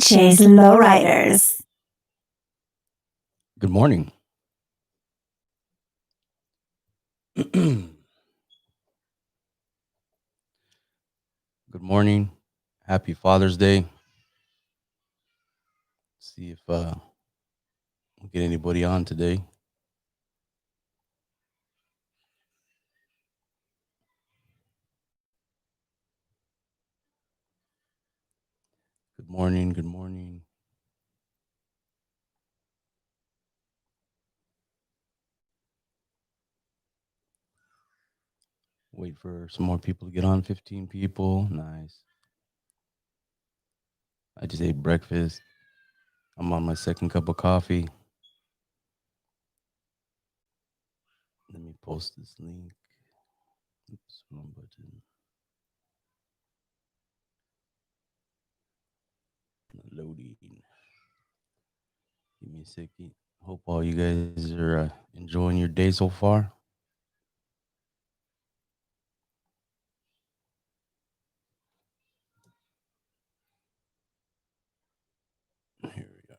Chase Lowriders. Good morning. Good morning. Happy Father's Day. See if we get anybody on today. Good morning. Good morning. Wait for some more people to get on. 15 people. Nice. I just ate breakfast. I'm on my second cup of coffee. Let me post this link. Oops, wrong button. Loading. Give me a second. Hope all you guys are enjoying your day so far. Here we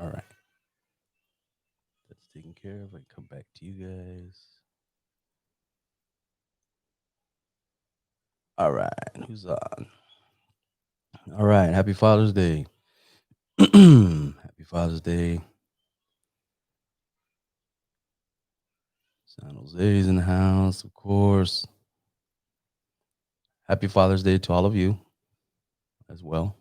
are. All right. That's taken care of. I come back to you guys. All right. Who's on? All right. Happy Father's Day. Happy Father's Day. San Jose's in the house, of course. Happy Father's Day to all of you as well.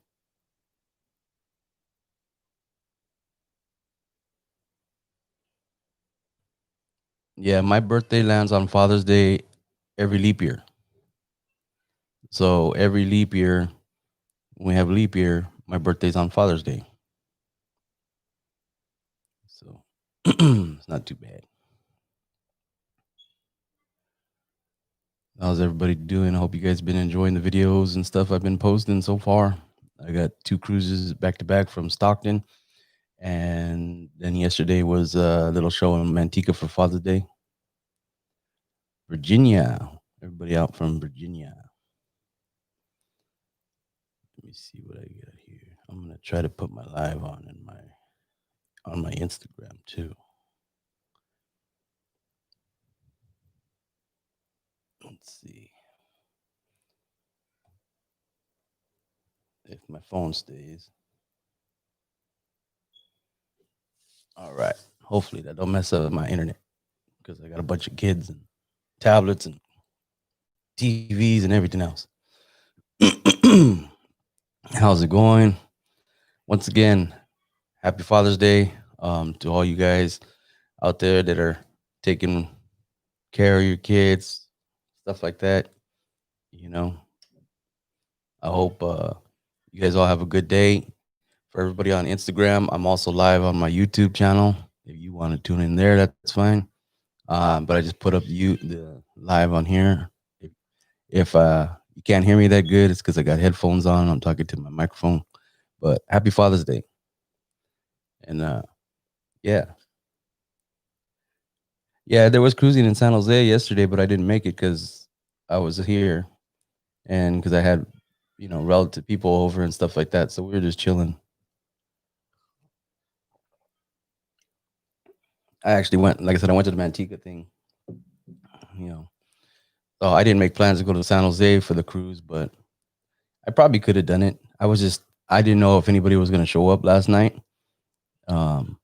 Yeah, my birthday lands on Father's Day every leap year. So every leap year, when we have leap year, my birthday's on Father's Day. So it's not too bad. How's everybody doing? I hope you guys been enjoying the videos and stuff I've been posting so far. I got 2 cruises back to back from Stockton. And then yesterday was a little show in Manteca for Father's Day. Virginia. Everybody out from Virginia. Let me see what I got here. I'm gonna try to put my live on my Instagram too. Let's see if my phone stays. All right. Hopefully that don't mess up my internet because I got a bunch of kids and tablets and TVs and everything else. How's it going? Once again, happy Father's Day to all you guys out there that are taking care of your kids, stuff like that. You know, I hope you guys all have a good day. For everybody on Instagram, I'm also live on my YouTube channel. If you want to tune in there, that's fine. But I just put up the live on here. If you can't hear me that good, it's because I got headphones on. I'm talking to my microphone. But happy Father's Day. And yeah. Yeah, there was cruising in San Jose yesterday, but I didn't make it because I was here and because I had, relative people over and stuff like that. So we were just chilling. I actually went, like I said, I went to the Manteca thing, you know. So I didn't make plans to go to San Jose for the cruise, but I probably could have done it. I didn't know if anybody was going to show up last night um,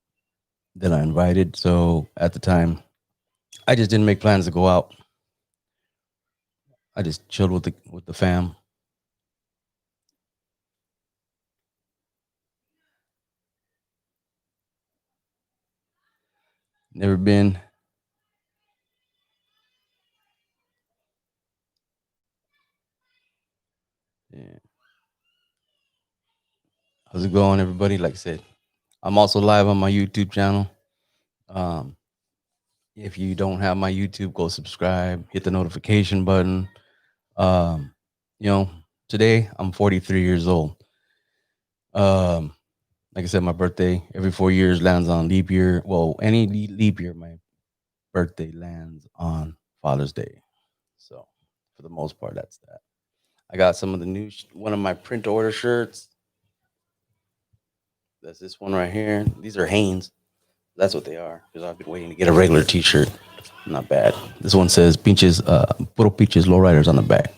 that I invited. So at the time, I just didn't make plans to go out. I just chilled with the fam. Never been. Yeah. How's it going, everybody? Like I said, I'm also live on my YouTube channel. Um, if you don't have my YouTube, go subscribe, hit the notification button. Um, you know, today I'm 43 years old. Um, like I said, my birthday every 4 years lands on leap year. Well, any leap year, my birthday lands on Father's Day. So, for the most part, that's that. I got some of the new one of my print order shirts. That's this one right here. These are Hanes. That's what they are. Because I've been waiting to get a regular T-shirt. Not bad. This one says "Pinches, Puro Peaches Lowriders" on the back.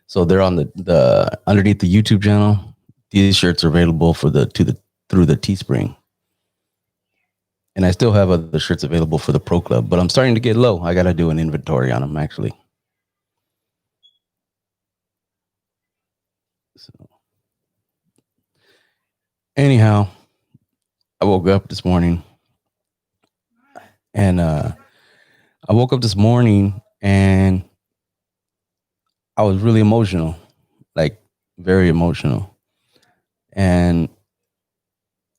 So they're on the underneath the YouTube channel. These shirts are available for the to the through the Teespring, and I still have other shirts available for the Pro Club. But I'm starting to get low. I got to do an inventory on them actually. So anyhow, I woke up this morning, and I woke up this morning and I was really emotional, like very emotional. And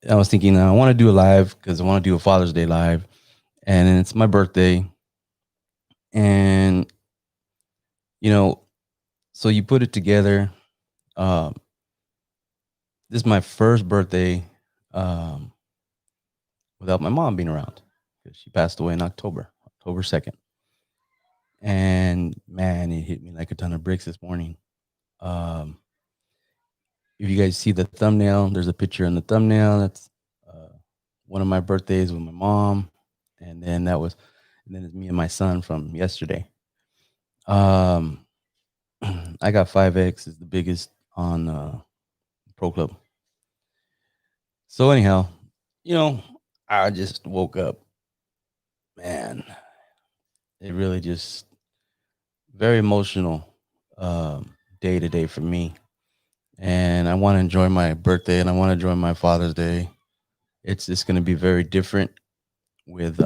I was thinking, I want to do a live because I want to do a Father's Day live, and it's my birthday. And you know, so you put it together. Um, this is my first birthday um, without my mom being around because she passed away in October 2nd. And man, it hit me like a ton of bricks this morning. Um, if you guys see the thumbnail, there's a picture in the thumbnail. That's uh, one of my birthdays with my mom, and then it's me and my son from yesterday. Um, I got 5X is the biggest on Pro Club. So anyhow, you know, I just woke up, man. It really just very emotional day to day for me, and I want to enjoy my birthday and I want to enjoy my Father's Day. It's just going to be very different with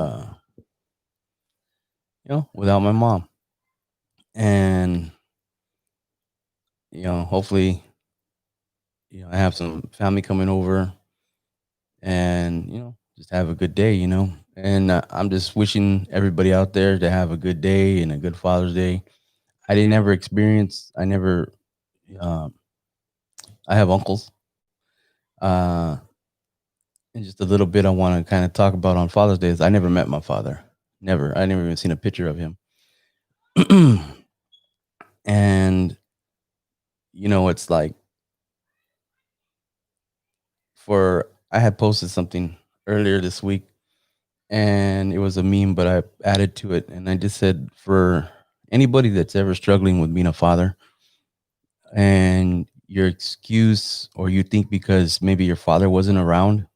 without my mom. And hopefully, I have some family coming over, and just have a good day. And I'm just wishing everybody out there to have a good day and a good Father's Day. I didn't ever experience. Um, I have uncles. Uh, and just a little bit I want to kind of talk about on Father's Day is I never met my father. Never. I never even seen a picture of him. And it's like for I had posted something earlier this week, and it was a meme, but I added to it, and I just said for anybody that's ever struggling with being a father, and your excuse or you think because maybe your father wasn't around,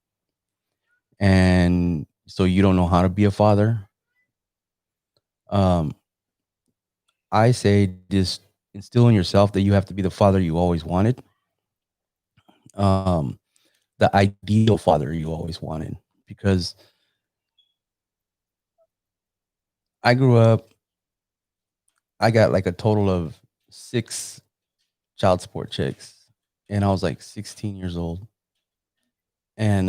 and so you don't know how to be a father. um I say just instill in yourself that you have to be the father you always wanted, um the ideal father you always wanted, because I grew up, I got like a total of 6 child support checks, and I was like 16 years old, and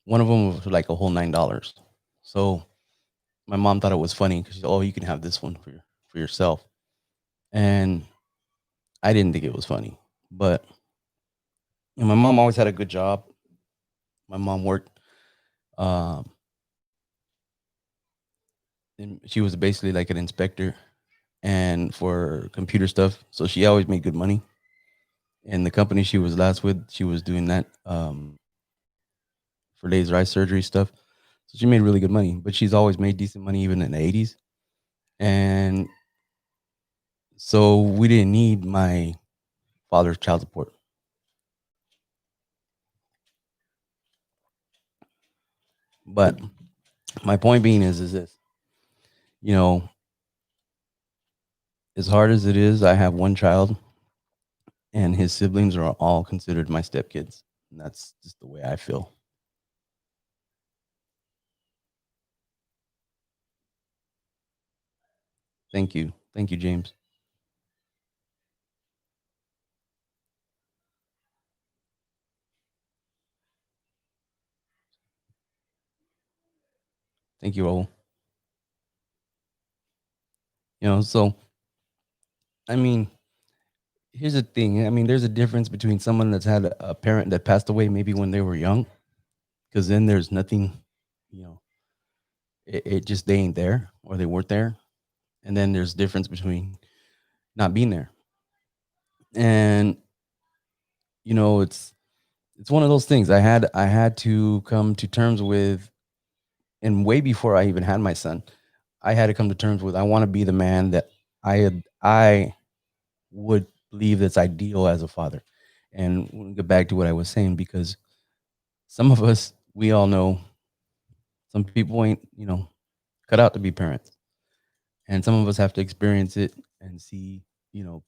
one of them was like a whole $9. So my mom thought it was funny because oh, you can have this one for yourself, and I didn't think it was funny, but my mom always had a good job. My mom worked, um, and she was basically like an inspector and for computer stuff, so she always made good money. And the company she was last with, she was doing that for laser eye surgery stuff. So she made really good money, but she's always made decent money even in the 80s. And so we didn't need my father's child support. But my point being is this, you know, as hard as it is, I have one child and his siblings are all considered my stepkids. And that's just the way I feel. Thank you. Thank you, James. Thank you, Raul. So I mean, here's the thing. I mean, there's a difference between someone that's had a parent that passed away maybe when they were young, because then there's nothing, you know, it just they ain't there or they weren't there. And then there's difference between not being there. And, it's it's one of those things I had to come to terms with, and way before I even had my son, I had to come to terms with I want to be the man that I would believe that's ideal as a father. And we'll get back to what I was saying, because some of us, we all know, some people ain't, cut out to be parents. And some of us have to experience it and see, you know,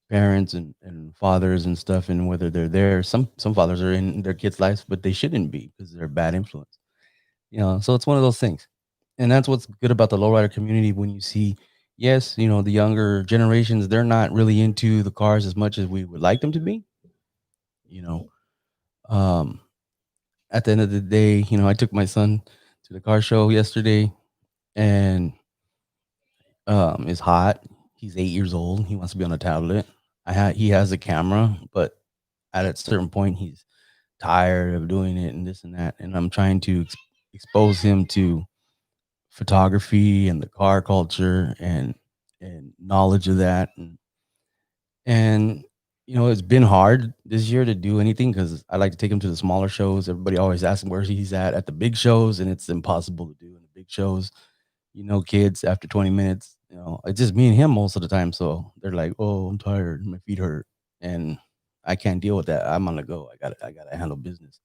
parents and fathers and stuff, and whether they're there. Some fathers are in their kids' lives, but they shouldn't be because they're a bad influence. So it's one of those things. And that's what's good about the lowrider community. When you see, yes, the younger generations, they're not really into the cars as much as we would like them to be. You know, um, at the end of the day, I took my son to the car show yesterday, and it's hot. He's 8 years old. He wants to be on a tablet. He has a camera, but at a certain point, he's tired of doing it and this and that. And I'm trying to expose him to photography and the car culture and knowledge of that. And it's been hard this year to do anything because I like to take him to the smaller shows. Everybody always asks him where he's at the big shows, and it's impossible to do in the big shows. Kids after 20 minutes, it's just me and him most of the time. So they're like, "Oh, I'm tired. My feet hurt." And I can't deal with that. I'm on the go. I gotta handle business.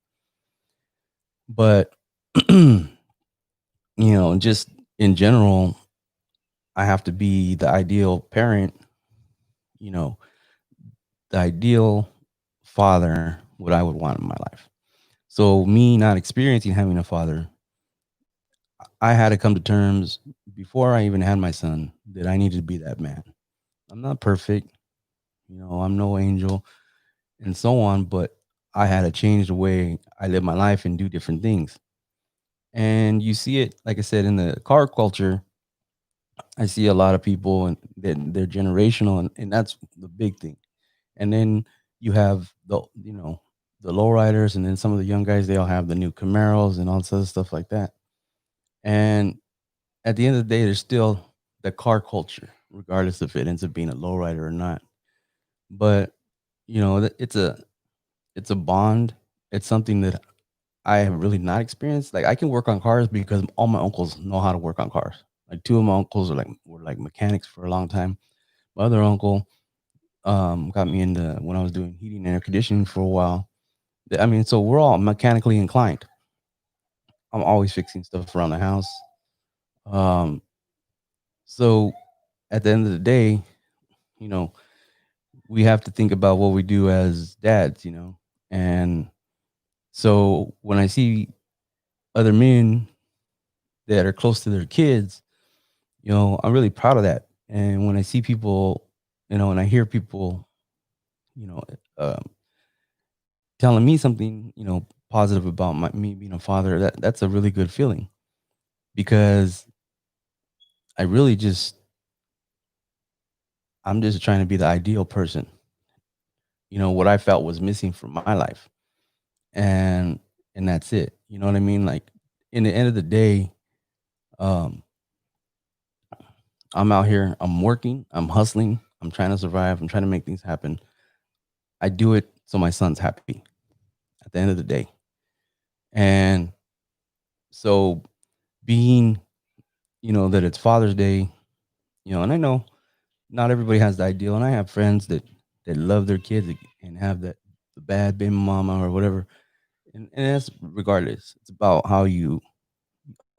But, just in general, I have to be the ideal parent, you know, the ideal father, what I would want in my life. So me not experiencing having a father, I had to come to terms before I even had my son that I needed to be that man. I'm not perfect, I'm no angel and so on, but I had to change the way I live my life and do different things. And you see it, like I said, in the car culture. I see a lot of people and they're generational, and that's the big thing. And then you have the lowriders, and then some of the young guys, they all have the new Camaros and all this other stuff like that. And at the end of the day, there's still the car culture, regardless if it ends up being a lowrider or not. But it's a bond. It's something that I have really not experienced. Like, I can work on cars because all my uncles know how to work on cars. Like, two of my uncles were like mechanics for a long time. My other uncle got me into when I was doing heating and air conditioning for a while. I mean, so we're all mechanically inclined. I'm always fixing stuff around the house. Um, so at the end of the day, you know, we have to think about what we do as dads. And so when I see other men that are close to their kids, I'm really proud of that. And when I see people, and I hear people, you know, um, telling me something, positive about me being a father, that's a really good feeling, because I really just I'm just trying to be the ideal person. What I felt was missing from my life, and that's it. You know what I mean? Like, in the end of the day, um, I'm out here, I'm working, I'm hustling, I'm trying to survive, I'm trying to make things happen. I do it so my son's happy at the end of the day. And so, being, that it's Father's Day, and I know not everybody has the ideal, and I have friends that love their kids and have the bad baby mama or whatever, and that's regardless. It's about how you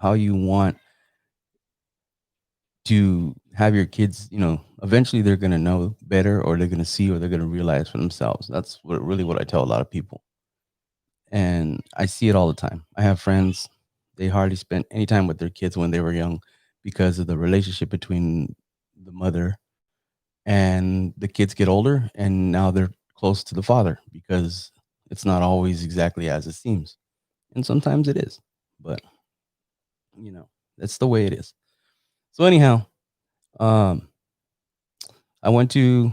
want to have your kids. Eventually they're gonna know better, or they're gonna see, or they're gonna realize for themselves. That's what I tell a lot of people, and I see it all the time. I have friends, they hardly spent any time with their kids when they were young, because of the relationship between the mother, and the kids get older, and now they're close to the father, because it's not always exactly as it seems, and sometimes it is, but you know that's the way it is. So anyhow, um I went to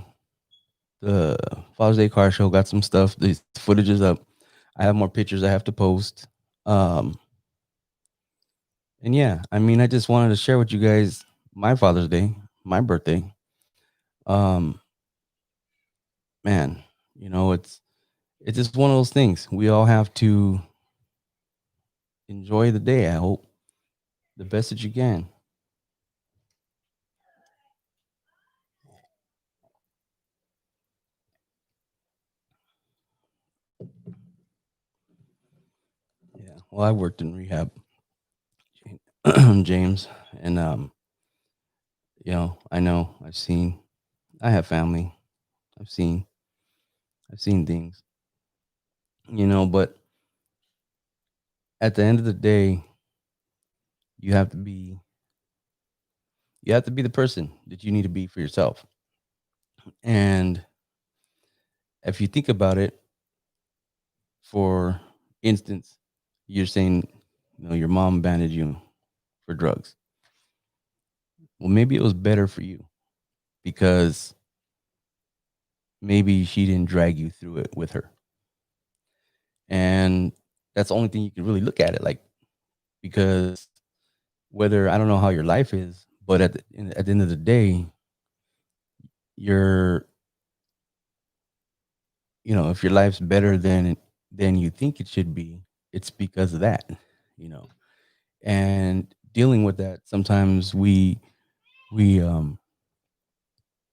the Father's Day car show, got some stuff, the footage is up. I have more pictures I have to post. um and yeah, I mean, I just wanted to share with you guys my Father's Day, my birthday. um Man, it's it's just one of those things. We all have to enjoy the day. I hope the best that you can. Yeah. Well, I worked in rehab, James, and I know, I've seen, I have family. I've seen, I've seen things, but at the end of the day, you have to be, you have to be the person that you need to be for yourself. And if you think about it, for instance, you're saying, your mom abandoned you for drugs. Well, maybe it was better for you because maybe she didn't drag you through it with her. And that's the only thing you can really look at it like, because whether, I don't know how your life is, but at the end of the day, you're, if your life's better than you think it should be, it's because of that, you know. And dealing with that, sometimes we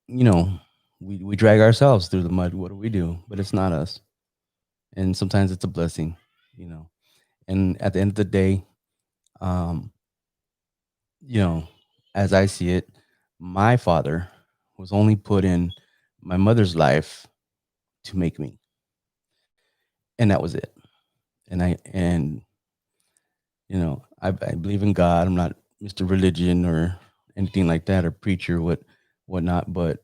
you know, we drag ourselves through the mud. What do we do? But it's not us. And sometimes it's a blessing, you know. And at the end of the day, um, you know, as I see it, my father was only put in my mother's life to make me. And that was it. And I believe in God. I'm not Mr. Religion or anything like that, or preacher, whatnot. But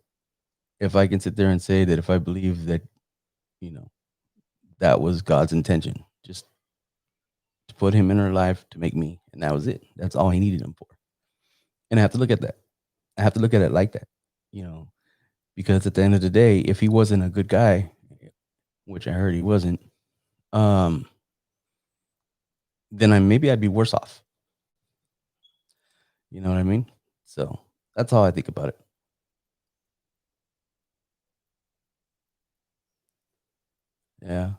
if I can sit there and say that if I believe that, you know, that was God's intention, just to put him in her life to make me, and that was it. That's all he needed him for. And I have to look at that. I have to look at it like that, you know, because at the end of the day, if he wasn't a good guy, which I heard he wasn't, um, then maybe I'd be worse off. You know what I mean? So that's how I think about it. Yeah.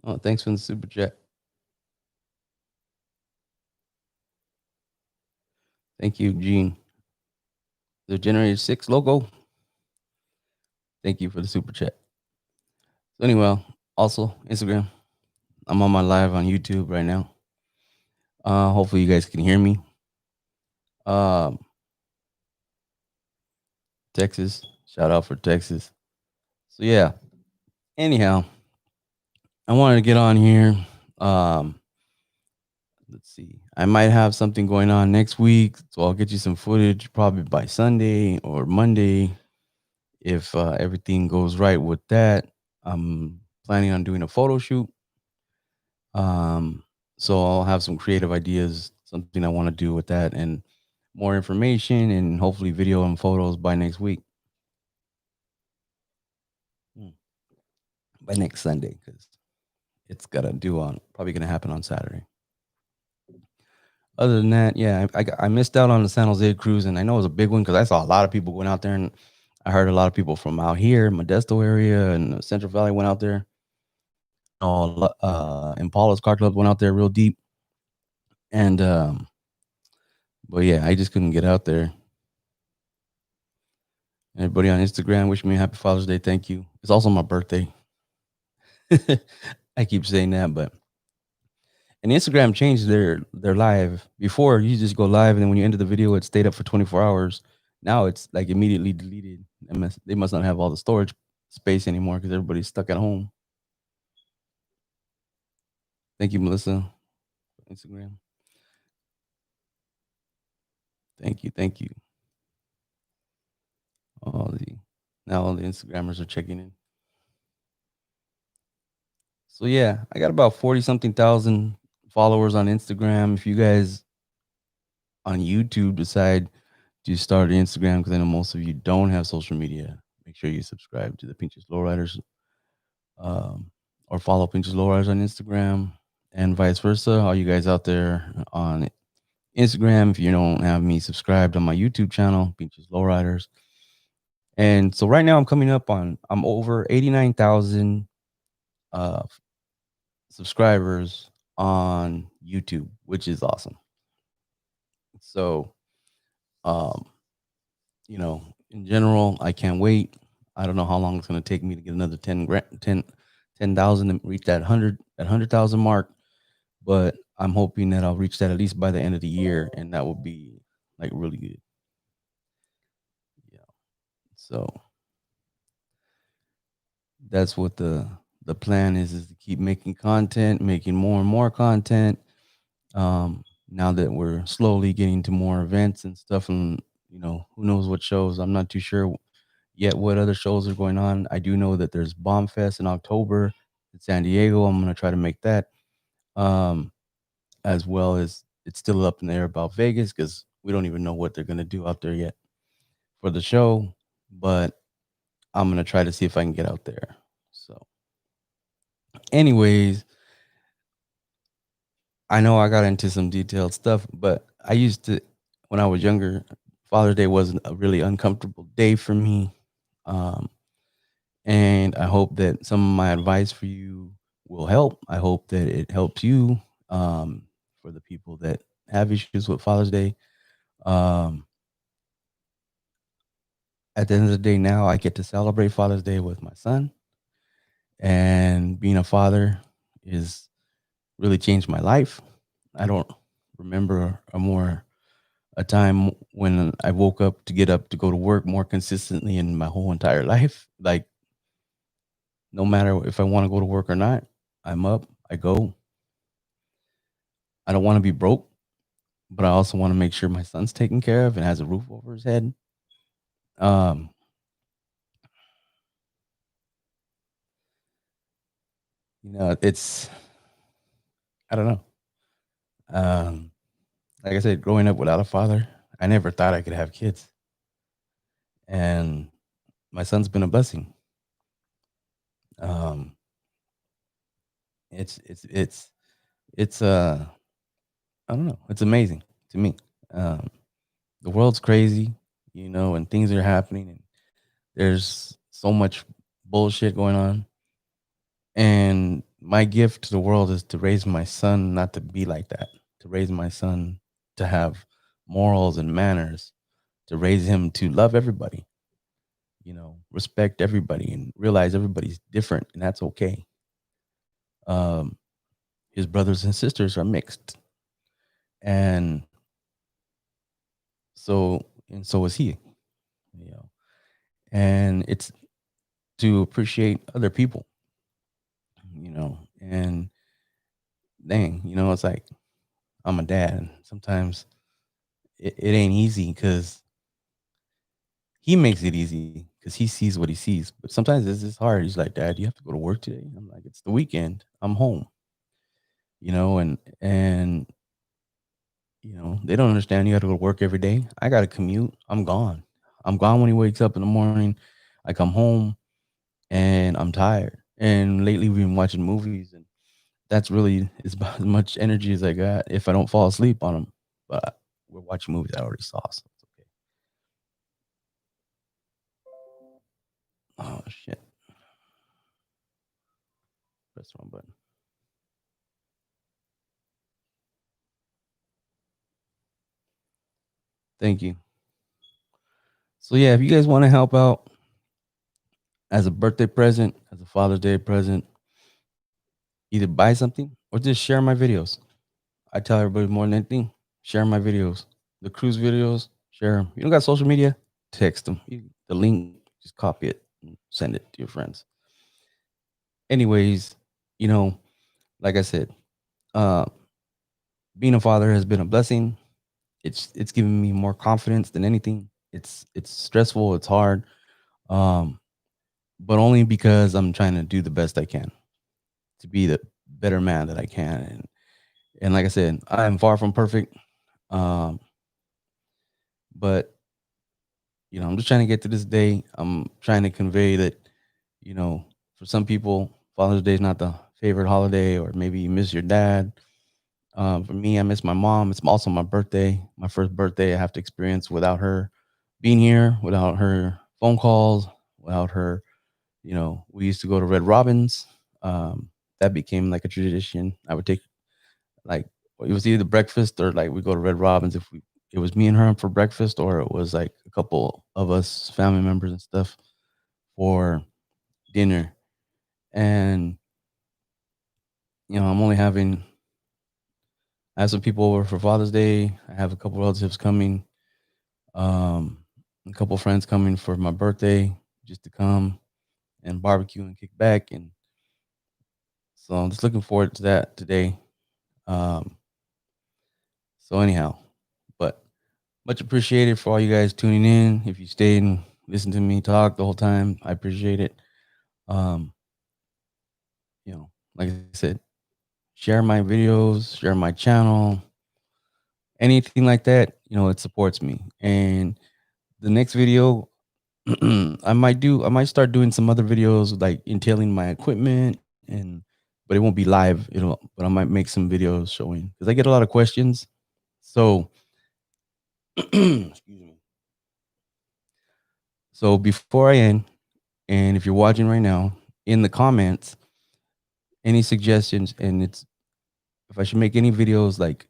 Oh, thanks for the super chat. Thank you, Gene. The Generator 6 logo. Thank you for the super chat. So anyway, also Instagram. I'm on my live on YouTube right now. Hopefully you guys can hear me. Um, Texas. Shout out for Texas. So yeah. Anyhow, I wanted to get on here. Um, let's see. I might have something going on next week, so I'll get you some footage probably by Sunday or Monday if everything goes right with that. I'm planning on doing a photo shoot. Um, so I'll have some creative ideas, something I want to do with that, and more information, and hopefully video and photos by next week. Hmm. By next Sunday, because it's gotta do on probably gonna happen on Saturday. Other than that, yeah, I missed out on the San Jose cruise, and I know it was a big one because I saw a lot of people going out there, and I heard a lot of people from out here, Modesto area and the Central Valley went out there. Impala's Car Club went out there real deep, and but yeah, I just couldn't get out there. Everybody on Instagram, wish me a happy Father's Day. Thank you. It's also my birthday. I keep saying that, but and Instagram changed their live. Before you just go live, and then when you ended the video, it stayed up for 24 hours. Now it's like immediately deleted. They must not have all the storage space anymore because everybody's stuck at home. Thank you, Melissa. Instagram. Thank you. All the Now all the Instagrammers are checking in. So yeah, I got about 40 something thousand followers on Instagram. If you guys on YouTube decide to start an Instagram, because I know most of you don't have social media, make sure you subscribe to the Pinches Lowriders, or follow Pinches Lowriders on Instagram, and vice versa. All you guys out there on Instagram, if you don't have me subscribed on my YouTube channel, Pinches Lowriders, And so right now I'm over 89,000 uh subscribers on YouTube, which is awesome. So, um, in general, I can't wait. I don't know how long it's going to take me to get another 10,000 and reach that 100,000 mark, but I'm hoping that I'll reach that at least by the end of the year, and that will be like really good. Yeah. So that's what the plan is to keep making content, making more and more content. Now that we're slowly getting to more events and stuff, and who knows what shows. I'm not too sure yet what other shows are going on. I do know that there's Bomb Fest in October in San Diego. I'm gonna try to make that. Um, as well as it's still up in the air about Vegas because we don't even know what they're gonna do out there yet for the show. But I'm gonna try to see if I can get out there. So, anyways, I know I got into some detailed stuff, but I used to, when I was younger, Father's Day wasn't a really uncomfortable day for me. Um, and I hope that some of my advice for you will help. I hope that it helps you, for the people that have issues with Father's Day. Um, at the end of the day, now I get to celebrate Father's Day with my son, and being a father is really changed my life. I don't remember a time when I woke up to get up to go to work more consistently in my whole entire life. Like, no matter if I want to go to work or not, I'm up, I go. I don't want to be broke, but I also want to make sure my son's taken care of and has a roof over his head. Um, it's I don't know. Um, like I said, growing up without a father, I never thought I could have kids, and my son's been a blessing. Um, it's it's it's it's I don't know. It's amazing to me. Um, the world's crazy, and things are happening, and there's so much bullshit going on. And my gift to the world is to raise my son not to be like that, to raise my son to have morals and manners, to raise him to love everybody, respect everybody and realize everybody's different and that's okay. Um, his brothers and sisters are mixed. And so is he, you know, and it's to appreciate other people, and dang, it's like I'm a dad. And sometimes it ain't easy because he makes it easy because he sees what he sees. But sometimes it's just hard. He's like, Dad, you have to go to work today. I'm like, it's the weekend. I'm home. And they don't understand you got to go to work every day. I got to commute. I'm gone. I'm gone when he wakes up in the morning. I come home and I'm tired. And lately we've been watching movies, and that's really is about as much energy as I got if I don't fall asleep on them. But we're watching movies I already saw, so it's okay. Oh shit! Press the wrong button. Thank you. So yeah, if you guys want to help out as a birthday present, as a Father's Day present, either buy something or just share my videos. I tell everybody more than anything, share my videos. The cruise videos, share them. You don't got social media? Text them. The link, just copy it and send it to your friends. Anyways, you know, like I said, uh, being a father has been a blessing. It's given me more confidence than anything. It's stressful, it's hard, um, but only because I'm trying to do the best I can to be the better man that I can. And like I said, I am far from perfect, um, but I'm just trying to get to this day. I'm trying to convey that, for some people, Father's Day is not the favorite holiday, or maybe you miss your dad. For me, I miss my mom. It's also my birthday, my first birthday I have to experience without her being here, without her phone calls without her. We used to go to Red Robin's. That became like a tradition. I would take, like, it was either breakfast or like we go to Red Robin's if we it was me and her for breakfast, or it was like a couple of us family members and stuff for dinner. And I'm only having I have some people over for Father's Day. I have a couple relatives coming, um, a couple friends coming for my birthday, just to come and barbecue and kick back. And so I'm just looking forward to that today. Um, so anyhow, but much appreciated for all you guys tuning in. If you stayed and listened to me talk the whole time, I appreciate it. Um, like I said, share my videos, share my channel, anything like that. It supports me. And the next video, I might start doing some other videos like entailing my equipment, but it won't be live. But I might make some videos showing, because I get a lot of questions. So, excuse me. So before I end, and if you're watching right now, in the comments, any suggestions, and it's if I should make any videos like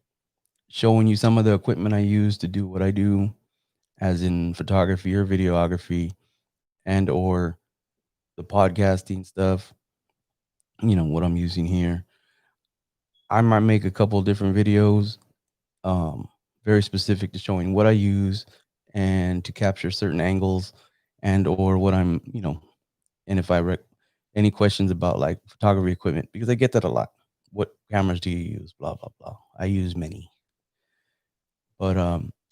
showing you some of the equipment I use to do what I do, as in photography or videography, and or the podcasting stuff, what I'm using here. I might make a couple different videos, um, very specific to showing what I use and to capture certain angles, and or what and if any questions about like photography equipment, because I get that a lot. What cameras do you use? Blah blah blah. I use many, but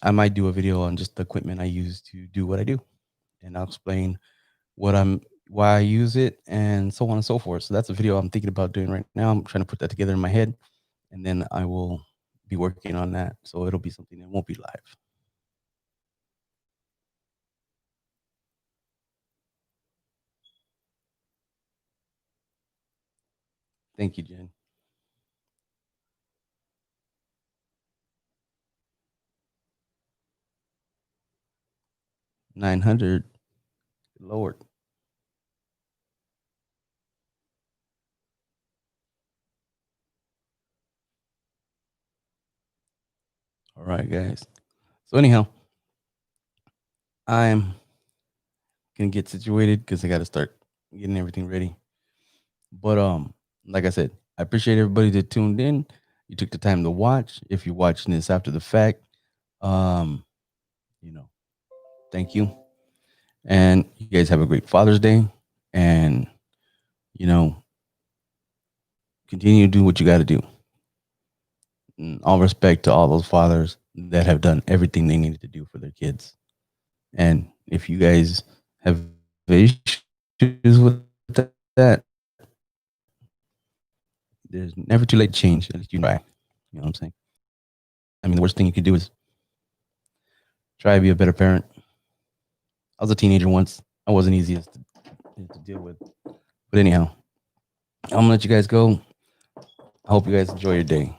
I might do a video on just the equipment I use to do what I do, and I'll explain why I use it, and so on and so forth. So that's a video I'm thinking about doing right now. I'm trying to put that together in my head, and then I will be working on that. So it'll be something that won't be live. Thank you, Jen. 900. Lord. All right, guys. So anyhow, I'm gonna get situated because I got to start getting everything ready. But like I said, I appreciate everybody that tuned in. You took the time to watch. If you're watching this after the fact, um, you know, thank you. And you guys have a great Father's Day. And you know, continue to do what you got to do. And all respect to all those fathers that have done everything they needed to do for their kids. And if you guys have issues with that, there's never too late to change. At least you try. You know what I'm saying? I mean, the worst thing you could do is try to be a better parent. I was a teenager once. I wasn't easiest to deal with. But anyhow, I'm gonna let you guys go. I hope you guys enjoy your day.